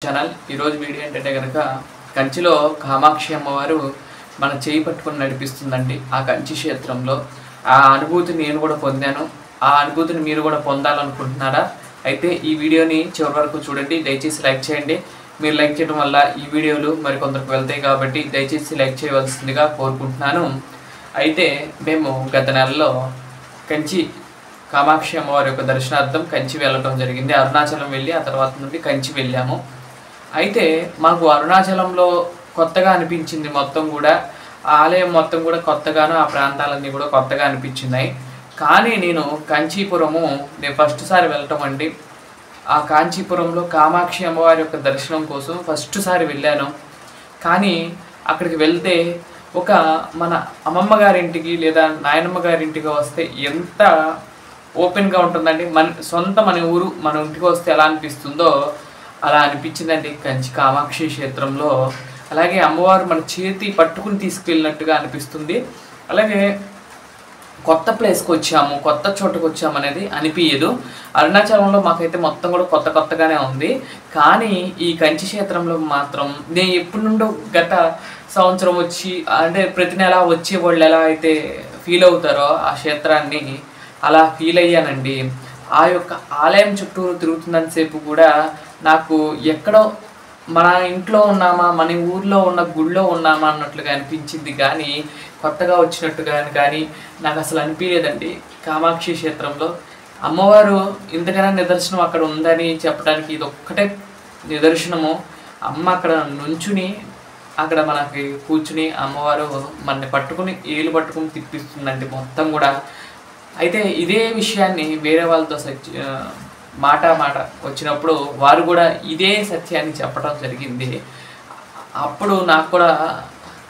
Channel ఈరోజు video ఏంటంటే కనుక కంచిలో కామాక్షి అమ్మవారు మన చేయి పట్టుకొని నడిపిస్తుందండి. ఆ కంచి క్షేత్రంలో ఆ అనుభూతిని నేను కూడా పొందాను. ఆ అనుభూతిని మీరు కూడా పొందాలనుకుంటున్నారా? అయితే ఈ వీడియోని చివరి వరకు చూడండి. దయచేసి లైక్ చేయండి. మీరు లైక్ చేయడం వల్ల ఈ వీడియోలు మరికొందరికి వెళ్తాయి కాబట్టి దయచేసి లైక్ చేయవలసిందిగా కోరుకుంటున్నాను. అయితే మేము గత నెలలో కంచి కామాక్షి అమ్మవారి యొక్క దర్శనార్థం కంచి వెళ్ళడం జరిగింది. అరుణాచలం వెళ్ళి ఆ తర్వాత నుండి కంచి వెళ్ళాము. అయితే మాకు అరుణాచలంలో కొత్తగా అనిపించింది. మొత్తం కూడా ఆలయం మొత్తం కూడా కొత్తగాను, ఆ ప్రాంతాలన్నీ కూడా కొత్తగా అనిపించినాయి. కానీ నేను కాంచీపురము ఫస్ట్ సారి వెళ్ళటం అండి. ఆ కాంచీపురంలో కామాక్షి అమ్మవారి యొక్క దర్శనం కోసం ఫస్ట్ సారి వెళ్ళాను. కానీ అక్కడికి వెళ్తే ఒక మన అమ్మమ్మ గారింటికి లేదా నాయనమ్మ గారింటికి వస్తే ఎంత ఓపెన్గా ఉంటుందండి. మన ఊరు మన ఇంటికి వస్తే ఎలా అనిపిస్తుందో అలా అనిపించిందండి కంచి కామాక్షి క్షేత్రంలో. అలాగే అమ్మవారు మన చేతి పట్టుకుని తీసుకెళ్ళినట్టుగా అనిపిస్తుంది. అలాగే కొత్త ప్లేస్కి వచ్చాము, కొత్త చోటుకు వచ్చాము అనేది అనిపించదు. అరుణాచలంలో మాకైతే మొత్తం కూడా కొత్తగానే ఉంది. కానీ ఈ కంచి క్షేత్రంలో మాత్రం నేను ఎప్పటి నుండో గత సంవత్సరం వచ్చి అంటే ప్రతి నెల వచ్చే వాళ్ళు ఎలా అయితే ఫీల్ అవుతారో ఆ క్షేత్రాన్ని అలా ఫీల్ అయ్యానండి. ఆ యొక్క ఆలయం చుట్టూరు తిరుగుతున్నంతసేపు కూడా నాకు ఎక్కడో మన ఇంట్లో ఉన్నామా, మన ఊర్లో ఉన్న గుళ్ళో ఉన్నామా అన్నట్లుగా అనిపించింది. కానీ కొత్తగా వచ్చినట్టుగా కానీ నాకు అసలు అనిపించలేదండి. కామాక్షి క్షేత్రంలో అమ్మవారు ఇంతకన్నా నిదర్శనం అక్కడ ఉందని చెప్పడానికి ఇది ఒక్కటే నిదర్శనము. అమ్మ అక్కడ నుంచుని అక్కడ మనకి కూర్చుని అమ్మవారు మనని పట్టుకుని ఏలు పట్టుకుని తిప్పిస్తుందండి మొత్తం కూడా. అయితే ఇదే విషయాన్ని వేరే వాళ్ళతో మాట వచ్చినప్పుడు వారు కూడా ఇదే సత్యాన్ని చెప్పడం జరిగింది. అప్పుడు నాకు కూడా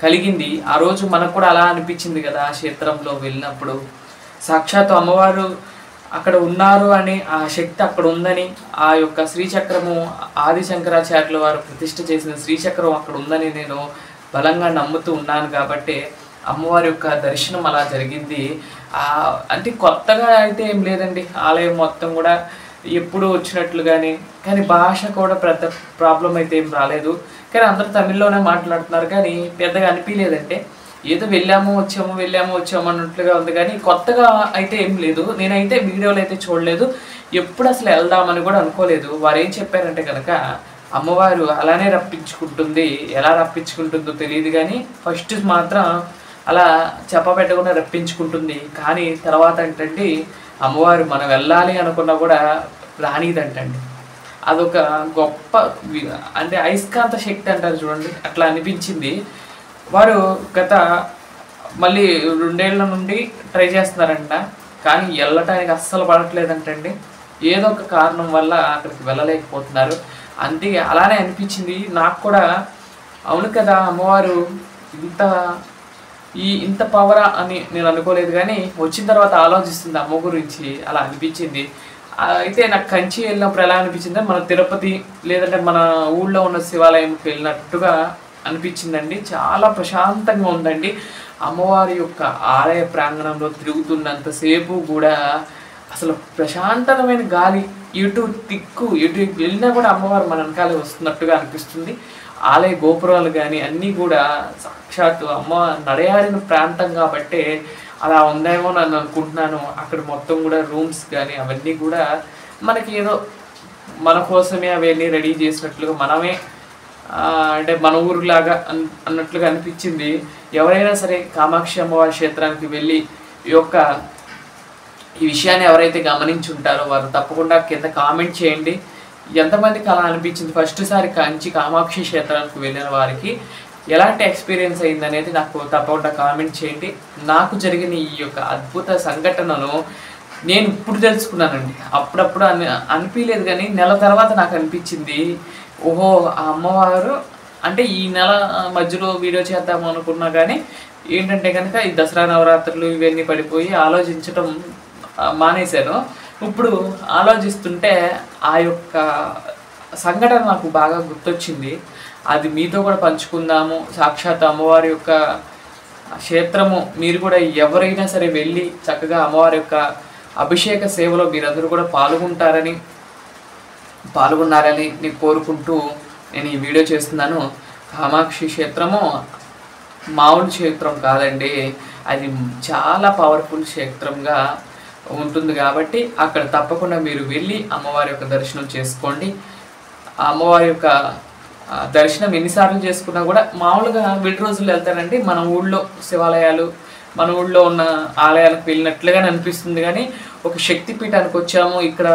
కలిగింది. ఆ రోజు మనకు కూడా అలా అనిపించింది కదా, ఆ క్షేత్రంలో వెళ్ళినప్పుడు సాక్షాత్తు అమ్మవారు అక్కడ ఉన్నారు అని, ఆ శక్తి అక్కడ ఉందని, ఆ యొక్క శ్రీచక్రము ఆది శంకరాచార్యుల వారు ప్రతిష్ఠ చేసిన శ్రీచక్రం అక్కడ ఉందని నేను బలంగా నమ్ముతూ ఉన్నాను. కాబట్టి అమ్మవారి యొక్క దర్శనం అలా జరిగింది. అంటే కొత్తగా అయితే ఏం లేదండి. ఆలయం మొత్తం కూడా ఎప్పుడు వచ్చినట్లుగానే, కానీ భాష కూడా పెద్ద ప్రాబ్లం అయితే ఏం రాలేదు. కానీ అందరూ తమిళ్లోనే మాట్లాడుతున్నారు. కానీ పెద్దగా అనిపించలేదంటే ఏదో వెళ్ళాము వచ్చాము అన్నట్లుగా ఉంది. కానీ కొత్తగా అయితే ఏం లేదు. నేనైతే వీడియోలు అయితే చూడలేదు, ఎప్పుడు అసలు వెళ్దామని కూడా అనుకోలేదు. వారు ఏం చెప్పారంటే కనుక అమ్మవారు అలానే రప్పించుకుంటుంది, ఎలా రప్పించుకుంటుందో తెలియదు కానీ ఫస్ట్ మాత్రం అలా చెప్పబెట్టకుండా రప్పించుకుంటుంది. కానీ తర్వాత ఏంటంటే అమ్మవారు మనం వెళ్ళాలి అనుకున్నా కూడా రానిదంటండి. అదొక గొప్ప అంటే అయస్కాంత శక్తి అంటారు చూడండి, అట్లా అనిపించింది. వారు గత మళ్ళీ 2 ఏళ్ల నుండి ట్రై చేస్తున్నారంట. కానీ వెళ్ళటానికి అస్సలు పడట్లేదంటండి. ఏదో ఒక కారణం వల్ల అక్కడికి వెళ్ళలేకపోతున్నారు. అంతే అలానే అనిపించింది నాకు కూడా. అవును కదా, అమ్మవారు ఇంత పవరా అని నేను అనుకోలేదు. కానీ వచ్చిన తర్వాత ఆలోచిస్తుంది అమ్మ గురించి, అలా అనిపించింది. అయితే నాకు కంచి వెళ్ళినప్పుడు ఎలా అనిపించింది, మన తిరుపతి లేదంటే మన ఊళ్ళో ఉన్న శివాలయంకి వెళ్ళినట్టుగా అనిపించిందండి. చాలా ప్రశాంతంగా ఉందండి. అమ్మవారి యొక్క ఆలయ ప్రాంగణంలో తిరుగుతున్నంతసేపు కూడా అసలు ప్రశాంతమైన గాలి, ఎటు వెళ్ళినా కూడా అమ్మవారు మన వెనకాలే వస్తున్నట్టుగా అనిపిస్తుంది. ఆలయ గోపురాలు కానీ అన్నీ కూడా సాక్షాత్తు అమ్మ నడయాడిన ప్రాంతం కాబట్టి అలా ఉందేమో నన్ను అనుకుంటున్నాను. అక్కడ మొత్తం కూడా రూమ్స్ కానీ అవన్నీ కూడా మనకి ఏదో మన కోసమే అవన్నీ రెడీ చేసినట్లుగా, మనమే అంటే మన ఊరులాగా అన్నట్లుగా అనిపించింది. ఎవరైనా సరే కామాక్షి అమ్మవారి క్షేత్రానికి వెళ్ళి ఈ విషయాన్ని ఎవరైతే గమనించి ఉంటారో వారు తప్పకుండా కింద కామెంట్ చేయండి. ఎంతమందికి అలా అనిపించింది, ఫస్ట్ సారి కంచి కామాక్షి క్షేత్రానికి వెళ్ళిన వారికి ఎలాంటి ఎక్స్పీరియన్స్ అయింది అనేది నాకు తప్పకుండా కామెంట్ చేయండి. నాకు జరిగిన ఈ యొక్క అద్భుత సంఘటనను నేను ఇప్పుడు తెలుసుకున్నానండి. అప్పుడప్పుడు అనిపించలేదు కానీ నెల తర్వాత నాకు అనిపించింది, ఓహో ఆ అమ్మవారు అంటే ఈ నెల మధ్యలో వీడియో చేద్దాము అనుకున్నా కానీ ఏంటంటే కనుక ఈ దసరా నవరాత్రులు ఇవన్నీ పడిపోయి ఆలోచించటం మానేశాను. ఇప్పుడు ఆలోచిస్తుంటే ఆ యొక్క సంఘటన నాకు బాగా గుర్తొచ్చింది. అది మీతో కూడా పంచుకుందాము. సాక్షాత్ అమ్మవారి యొక్క క్షేత్రము మీరు కూడా ఎవరైనా సరే వెళ్ళి చక్కగా అమ్మవారి యొక్క అభిషేక సేవలో మీరందరూ కూడా పాల్గొన్నారని నేను కోరుకుంటూ నేను ఈ వీడియో చేస్తున్నాను. కామాక్షి క్షేత్రము మామూలు క్షేత్రం కాదండి, అది చాలా పవర్ఫుల్ క్షేత్రంగా ఉంటుంది కాబట్టి అక్కడ తప్పకుండా మీరు వెళ్ళి అమ్మవారి యొక్క దర్శనం చేసుకోండి. ఆ అమ్మవారి యొక్క దర్శనం ఎన్నిసార్లు చేసుకున్నా కూడా మామూలుగా విడి రోజులు వెళ్తానండి, మన ఊళ్ళో శివాలయాలు మన ఊళ్ళో ఉన్న ఆలయాలకు వెళ్ళినట్లుగానే అనిపిస్తుంది. కానీ ఒక శక్తిపీఠానికి వచ్చాము, ఇక్కడ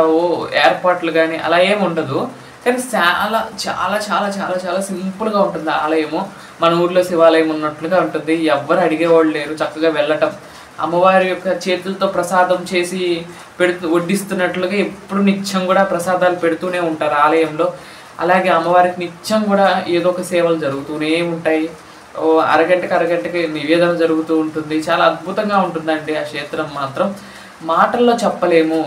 ఏర్పాట్లు కానీ అలా ఏమి ఉండదు. కానీ చాలా చాలా చాలా చాలా చాలా సింపుల్గా ఉంటుంది ఆలయము. మన ఊర్లో శివాలయం ఉన్నట్లుగా ఉంటుంది. ఎవ్వరు అడిగేవాళ్ళు లేరు, చక్కగా వెళ్ళటం. అమ్మవారి యొక్క చేతులతో ప్రసాదం చేసి వడ్డిస్తున్నట్లుగా ఎప్పుడు నిత్యం కూడా ప్రసాదాలు పెడుతూనే ఉంటారు ఆలయంలో. అలాగే అమ్మవారికి నిత్యం కూడా ఏదో ఒక సేవలు జరుగుతూనే ఉంటాయి. అరగంటకి నివేదన జరుగుతూ ఉంటుంది. చాలా అద్భుతంగా ఉంటుందండి ఆ క్షేత్రం మాత్రం మాటల్లో చెప్పలేము.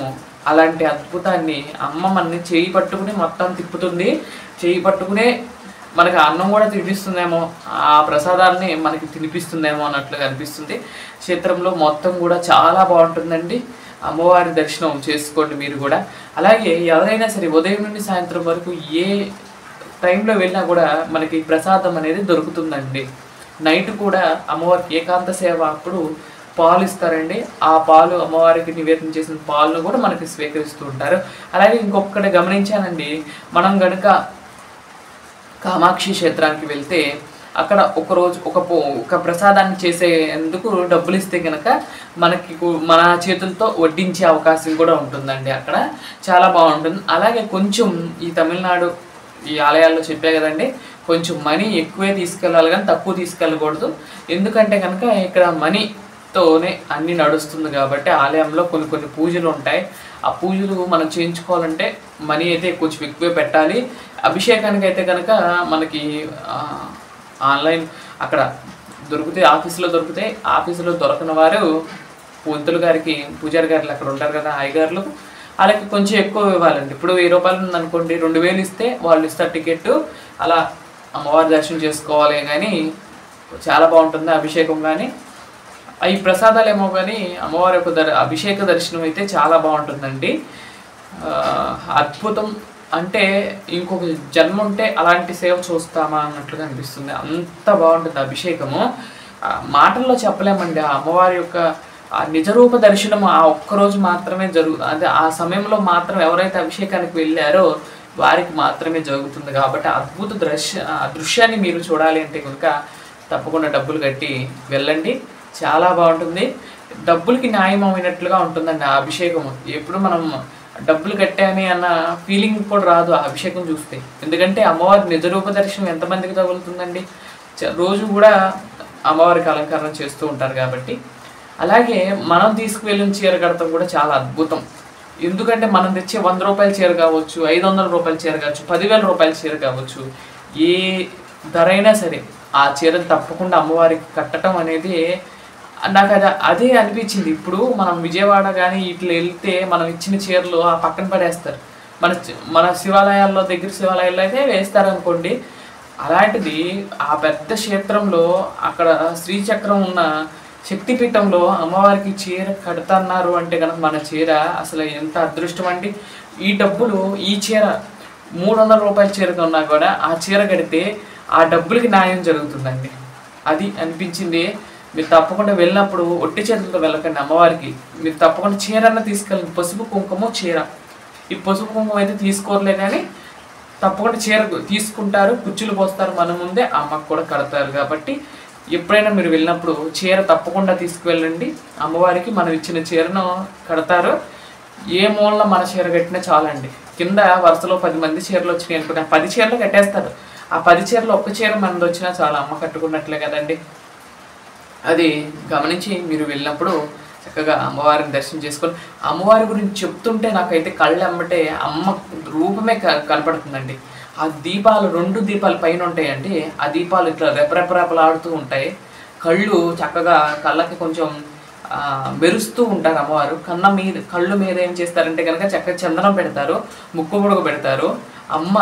అలాంటి అద్భుతాన్ని అమ్మ మనని చేయి పట్టుకుని మొత్తం తిప్పుతుంది. చేయి పట్టుకునే మనకి అన్నం కూడా తినిపిస్తుందేమో, ఆ ప్రసాదాన్ని మనకి తినిపిస్తుందేమో అన్నట్లుగా అనిపిస్తుంది. క్షేత్రంలో మొత్తం కూడా చాలా బాగుంటుందండి. అమ్మవారి దర్శనం చేసుకోండి మీరు కూడా. అలాగే ఎవరైనా సరే ఉదయం నుండి సాయంత్రం వరకు ఏ టైంలో వెళ్ళినా కూడా మనకి ప్రసాదం అనేది దొరుకుతుందండి. నైట్ కూడా అమ్మవారికి ఏకాంత సేవ అప్పుడు పాలు ఇస్తారండి. ఆ పాలు అమ్మవారికి నివేదన చేసిన పాలను కూడా మనకి స్వీకరిస్తూ ఉంటారు. అలాగే ఇంకొకటి గమనించానండి, మనం కనుక కామాక్షి క్షేత్రానికి వెళ్తే అక్కడ ఒకరోజు ఒక ప్రసాదాన్ని చేసేందుకు డబ్బులు ఇస్తే కనుక మనకి మన చేతులతో వడ్డించే అవకాశం కూడా ఉంటుందండి. అక్కడ చాలా బాగుంటుంది. అలాగే కొంచెం ఈ తమిళనాడు ఈ ఆలయాల్లో చెప్పే కదండి, కొంచెం మనీ ఎక్కువే తీసుకెళ్ళాలి కానీ తక్కువ తీసుకెళ్ళకూడదు. ఎందుకంటే కనుక ఇక్కడ మనీతోనే అన్నీ నడుస్తుంది కాబట్టి ఆలయంలో కొన్ని పూజలు ఉంటాయి. ఆ పూజలు మనం చేయించుకోవాలంటే మనీ అయితే కొంచెం ఎక్కువే పెట్టాలి. అభిషేకానికి అయితే కనుక మనకి ఆన్లైన్ అక్కడ దొరుకుతాయి, ఆఫీసులో దొరుకుతాయి. ఆఫీసులో దొరకని వారు పంతులు గారికి, పూజారి గారు అక్కడ ఉంటారు కదా అయ్యగారులు, వాళ్ళకి కొంచెం ఎక్కువ ఇవ్వాలండి. ఇప్పుడు 1000 రూపాయలు ఉందనుకోండి, 2000 ఇస్తే వాళ్ళు ఇస్తారు టికెట్. అలా అమ్మవారి దర్శనం చేసుకోవాలి. కానీ చాలా బాగుంటుంది అభిషేకం. కానీ ఈ ప్రసాదాలు ఏమో కానీ అమ్మవారి యొక్క అభిషేక దర్శనం అయితే చాలా బాగుంటుందండి. అద్భుతం. అంటే ఇంకొక జన్మ ఉంటే అలాంటి సేవ చూస్తామా అన్నట్లుగా అనిపిస్తుంది. అంత బాగుంటుంది అభిషేకము. మాటల్లో చెప్పలేమండి. ఆ అమ్మవారి యొక్క ఆ నిజరూప దర్శనం ఆ ఒక్కరోజు మాత్రమే అదే ఆ సమయంలో మాత్రం ఎవరైతే అభిషేకానికి వెళ్ళారో వారికి మాత్రమే జరుగుతుంది. కాబట్టి అద్భుత దృశ్యాన్ని మీరు చూడాలి అంటే కనుక తప్పకుండా డబ్బులు కట్టి వెళ్ళండి. చాలా బాగుంటుంది. డబ్బులకి న్యాయం అయినట్లుగా ఉంటుందండి ఆ అభిషేకము. ఎప్పుడు మనం డబ్బులు కట్టామే అన్న ఫీలింగ్ కూడా రాదు ఆ అభిషేకం చూస్తే. ఎందుకంటే అమ్మవారి నిజరూప దర్శనం ఎంతమందికి తగులుతుందండి. రోజు కూడా అమ్మవారికి అలంకరణ చేస్తూ ఉంటారు కాబట్టి. అలాగే మనం తీసుకువెళ్ళిన చీర కడతాం కూడా చాలా అద్భుతం. ఎందుకంటే మనం తెచ్చే 100 రూపాయల చీర కావచ్చు, 500 రూపాయల చీర కావచ్చు, 10,000 రూపాయల చీర కావచ్చు, ఏ ధర అయినా సరే ఆ చీరను తప్పకుండా అమ్మవారికి కట్టడం అనేది నాకు అదే అనిపించింది. ఇప్పుడు మనం విజయవాడ కానీ ఇట్లా వెళ్తే మనం ఇచ్చిన చీరలు ఆ పక్కన పడేస్తారు. మన శివాలయాల్లో దగ్గర శివాలయాల్లో అయితే వేస్తారనుకోండి. అలాంటిది ఆ పెద్ద క్షేత్రంలో అక్కడ శ్రీచక్రం ఉన్న శక్తిపీఠంలో అమ్మవారికి చీర కడతన్నారు అంటే కనుక మన చీర అసలు ఎంత అదృష్టం అండి. ఈ డబ్బులు ఈ చీర 300 రూపాయల చీర కొన్నా కూడా ఆ చీర కడితే ఆ డబ్బులకి న్యాయం జరుగుతుందండి. అది అనిపించింది. మీరు తప్పకుండా వెళ్ళినప్పుడు ఒట్టి చేతులతో వెళ్ళకండి అమ్మవారికి. మీరు తప్పకుండా చీరన్న తీసుకెళ్ళండి. పసుపు కుంకుమ చీర. ఈ పసుపు కుంకుమ అయితే తీసుకోరలే కానీ తప్పకుండా చీర తీసుకుంటారు, కుచ్చులు పోస్తారు మన ముందే, అమ్మకు కూడా కడతారు. కాబట్టి ఎప్పుడైనా మీరు వెళ్ళినప్పుడు చీర తప్పకుండా తీసుకువెళ్ళండి. అమ్మవారికి మనం ఇచ్చిన చీరను కడతారు. ఏ మూలన మన చీర కట్టినా చాలండి. కింద వరుసలో 10 మంది చీరలు వచ్చినాయి అనుకుంటే 10 చీరలు కట్టేస్తారు. ఆ 10 చీరలు ఒక్క చీర మనది వచ్చినా చాలా అమ్మ కట్టుకున్నట్లే కదండి. అది గమనించి మీరు వెళ్ళినప్పుడు చక్కగా అమ్మవారిని దర్శనం చేసుకొని అమ్మవారి గురించి చెప్తుంటే నాకైతే కళ్ళెమ్మటే అమ్మ రూపమే కనపడుతుందండి. ఆ దీపాలు 2 దీపాలు పైన ఉంటాయండి. ఆ దీపాలు ఇట్లా రెపరెపరెపలాడుతూ ఉంటాయి. కళ్ళు చక్కగా కళ్ళకి కొంచెం మెరుస్తూ ఉంటారు అమ్మవారు. కళ్ళు మీద ఏం చేస్తారంటే కనుక చక్కగా చందనం పెడతారు, ముక్కు పొడుగు పెడతారు. అమ్మ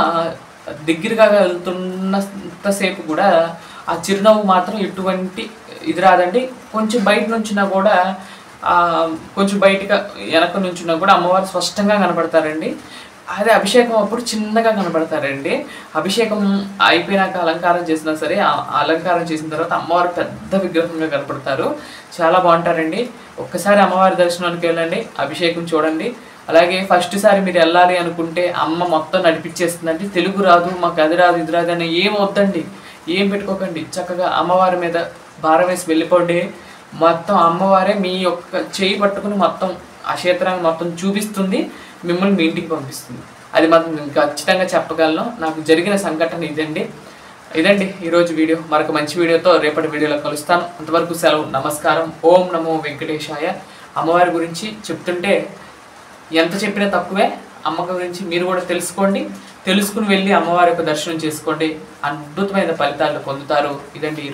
దగ్గరగా వెళ్తున్నంతసేపు కూడా ఆ చిరునవ్వు మాత్రం ఎటువంటి ఇది రాదండి. కొంచెం బయట నుంచినా కూడా కొంచెం బయటగా వెనక నుంచినా కూడా అమ్మవారు స్పష్టంగా కనపడతారండి. అదే అభిషేకం అప్పుడు చిన్నగా కనబడతారండి. అభిషేకం అయిపోయినాక అలంకారం చేసినా సరే, ఆ అలంకారం చేసిన తర్వాత అమ్మవారు పెద్ద విగ్రహంగా కనపడతారు. చాలా బాగుంటారండి. ఒక్కసారి అమ్మవారి దర్శనానికి వెళ్ళండి, అభిషేకం చూడండి. అలాగే ఫస్ట్ సారి మీరు వెళ్ళాలి అనుకుంటే అమ్మ మొత్తం నడిపించేస్తుందండి. తెలుగు రాదు, మాకు అది రాదు ఇది రాదు అని ఏం వద్దండి, ఏం పెట్టుకోకండి. చక్కగా అమ్మవారి మీద భారం వేసి వెళ్ళిపోండి. మొత్తం అమ్మవారే మీ యొక్క చేయి పట్టుకుని మొత్తం ఆ క్షేత్రాన్ని మొత్తం చూపిస్తుంది, మిమ్మల్ని మీ ఇంటికి పంపిస్తుంది. అది మాత్రం నేను ఖచ్చితంగా చెప్పగలను. నాకు జరిగిన సంఘటన ఇదండి ఈరోజు వీడియో. మరొక మంచి వీడియోతో రేపటి వీడియోలో కలుస్తాను. అంతవరకు సెలవు, నమస్కారం. ఓం నమో వెంకటేశాయ. అమ్మవారి గురించి చెప్తుంటే ఎంత చెప్పినా తక్కువే. అమ్మ గురించి మీరు కూడా తెలుసుకుని వెళ్ళి అమ్మవారి యొక్క దర్శనం చేసుకోండి. అద్భుతమైన ఫలితాలు పొందుతారు. ఇదండి.